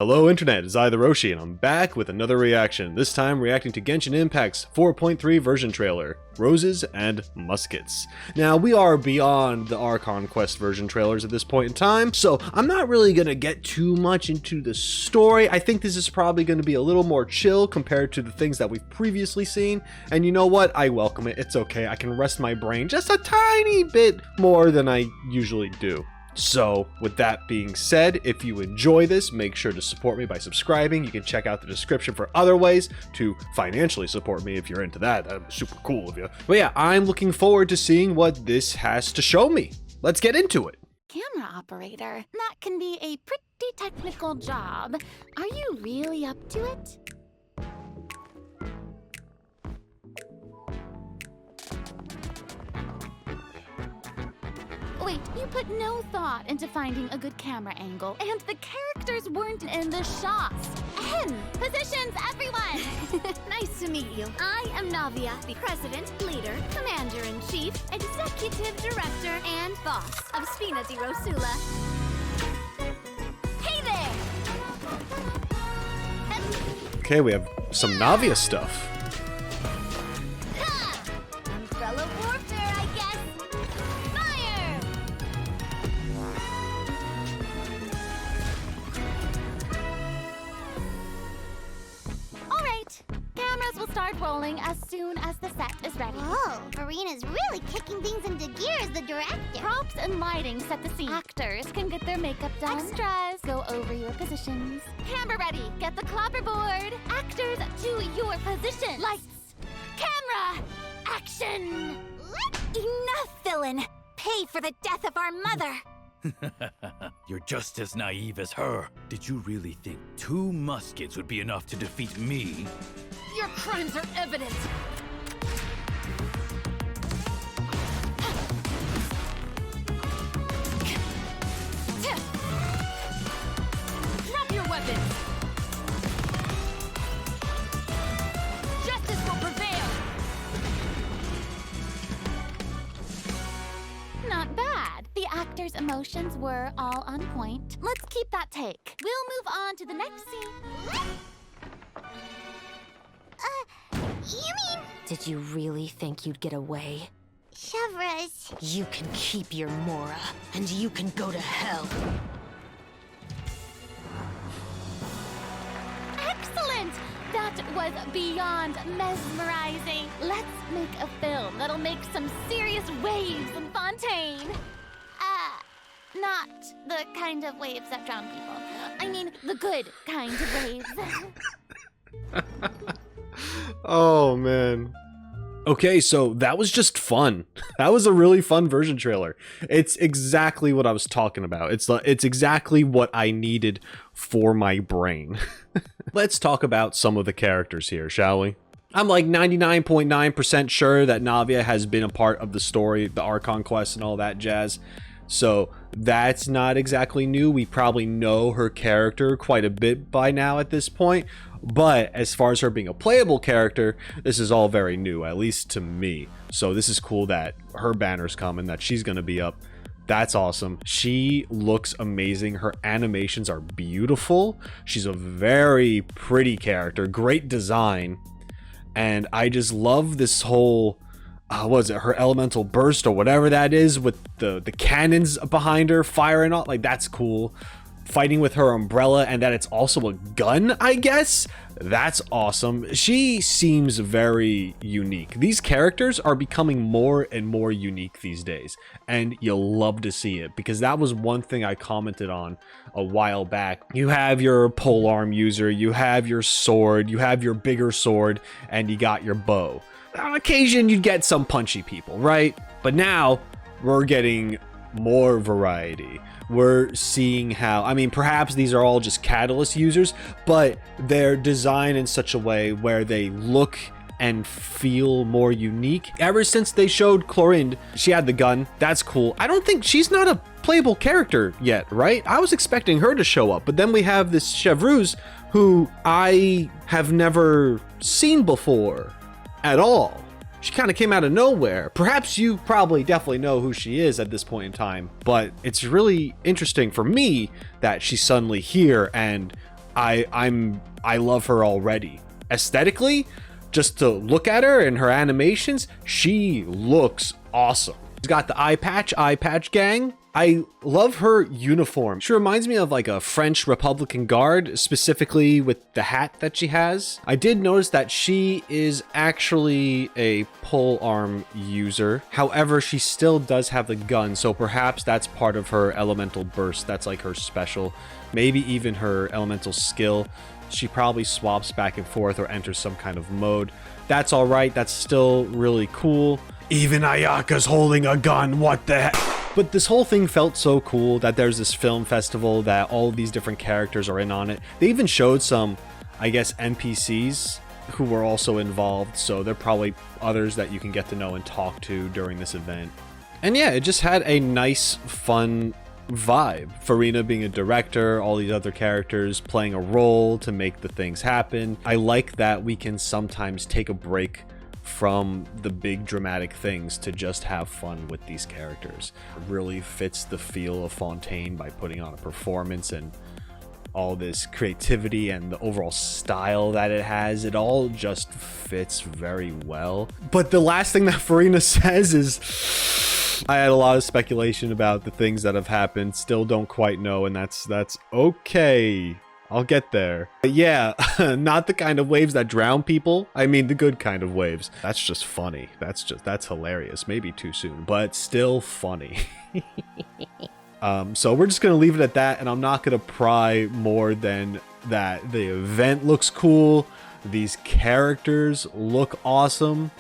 Hello Internet, it's TheRoschi, and I'm back with another reaction, this time reacting to Genshin Impact's 4.3 version trailer, Roses and Muskets. Now, we are beyond the Archon Quest version trailers at this point in time, so I'm not really going to get too much into the story. I think this is probably going to be a little more chill compared to the things that we've previously seen, and you know what? I welcome it. It's okay. I can rest my brain just a tiny bit more than I usually do. So, with that being said, if you enjoy this, make sure to support me by subscribing. You can check out the description for other ways to financially support me if you're into that. That'd be super cool of you. But yeah, I'm looking forward to seeing what this has to show me. Let's get into it. Camera operator. That can be a pretty technical job. Are you really up to it? Wait, you put no thought into finding a good camera angle, and the characters weren't in the shots. Positions, everyone! Nice to meet you. I am Navia, the President, Leader, Commander-in-Chief, Executive Director, and Boss of Spina di Rosula. Hey there! Okay, we have some Navia stuff. Umbrella warfare, I guess. Fire! All right, cameras will start rolling as soon as the set is ready. Whoa, Furina's really kicking things into gear as the director. Props and lighting set the scene. Actors can get their makeup done. Extras, go over your positions. Camera ready, get the clapperboard. Actors to your positions. Lights, camera, action. Enough, villain! Pay for the death of our mother! You're just as naive as her. Did you really think 2 muskets would be enough to defeat me? Your crimes are evident. Drop your weapons. Justice will prevail. Not bad. The actors' emotions were all on point. Let's keep that take. We'll move on to the next scene. You mean... Did you really think you'd get away? Chevreuse. You can keep your Mora, and you can go to hell. Excellent! That was beyond mesmerizing. Let's make a film that'll make some serious waves in Fontaine. Not the kind of waves that drown people. I mean, the good kind of waves. Oh man. Okay, so that was just fun. That was a really fun version trailer. It's exactly what I was talking about. It's exactly what I needed for my brain. Let's talk about some of the characters here, shall we? I'm like 99.9% sure that Navia has been a part of the story, the Archon Quest and all that jazz. So that's not exactly new. We probably know her character quite a bit by now at this point. But as far as her being a playable character, this is all very new, at least to me. So this is cool that her banner's coming, that she's going to be up. That's awesome. She looks amazing. Her animations are beautiful. She's a very pretty character, great design. And I just love this whole... what is it, her elemental burst or whatever that is with the cannons behind her firing off, like that's cool. Fighting with her umbrella and that it's also a gun, I guess. That's awesome. She seems very unique. These characters are becoming more and more unique these days, and you'll love to see it because that was one thing I commented on a while back. You have your polearm user, you have your sword, you have your bigger sword, and you got your bow. On occasion, you'd get some punchy people, right? But now we're getting more variety. We're seeing how, I mean, perhaps these are all just catalyst users, but they're designed in such a way where they look and feel more unique. Ever since they showed Chlorinde, she had the gun. That's cool. I don't think she's not a playable character yet, right? I was expecting her to show up, but then we have this Chevreuse who I have never seen before at all. She kind of came out of nowhere. Perhaps you probably definitely know who she is at this point in time, but it's really interesting for me that she's suddenly here, and I love her already. Aesthetically, just to look at her and her animations, she looks awesome. She's got the eye patch gang. I love her uniform. She reminds me of like a French Republican Guard, specifically with the hat that she has. I did notice that she is actually a pole arm user. However, she still does have the gun, so perhaps that's part of her elemental burst. That's like her special, maybe even her elemental skill. She probably swaps back and forth or enters some kind of mode. That's all right. That's still really cool. Even Ayaka's holding a gun. What the heck? But this whole thing felt so cool that there's this film festival that all of these different characters are in on it. They even showed some, I guess, NPCs who were also involved. So there are probably others that you can get to know and talk to during this event. And yeah, it just had a nice, fun vibe. Furina being a director, all these other characters playing a role to make the things happen. I like that we can sometimes take a break from the big dramatic things to just have fun with these characters. It really fits the feel of Fontaine by putting on a performance and all this creativity and the overall style that it has. It all just fits very well. But the last thing that Furina says is, I had a lot of speculation about the things that have happened, still don't quite know, and that's okay. I'll get there. But yeah, not the kind of waves that drown people. I mean, the good kind of waves. That's just funny. That's hilarious. Maybe too soon, but still funny. So we're just gonna leave it at that, and I'm not gonna pry more than that. The event looks cool. These characters look awesome.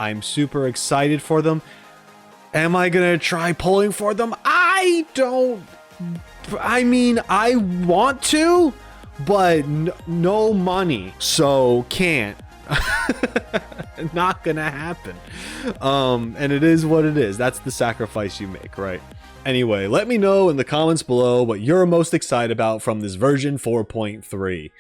I'm super excited for them. Am I gonna try pulling for them? I mean, I want to, but no money, so can't. Not gonna happen. And it is what it is. That's the sacrifice you make, right? Anyway, let me know in the comments below what you're most excited about from this version 4.3.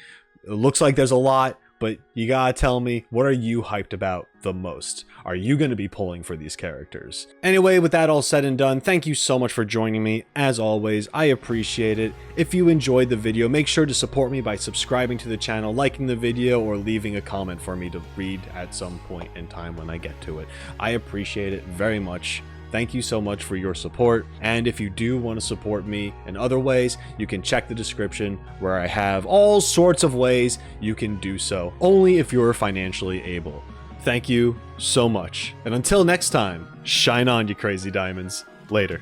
It looks like there's a lot, but you gotta tell me, what are you hyped about the most? Are you gonna be pulling for these characters? Anyway, with that all said and done, thank you so much for joining me. As always, I appreciate it. If you enjoyed the video, make sure to support me by subscribing to the channel, liking the video, or leaving a comment for me to read at some point in time when I get to it. I appreciate it very much. Thank you so much for your support, and if you do want to support me in other ways, you can check the description where I have all sorts of ways you can do so, only if you're financially able. Thank you so much, and until next time, shine on, you crazy diamonds. Later.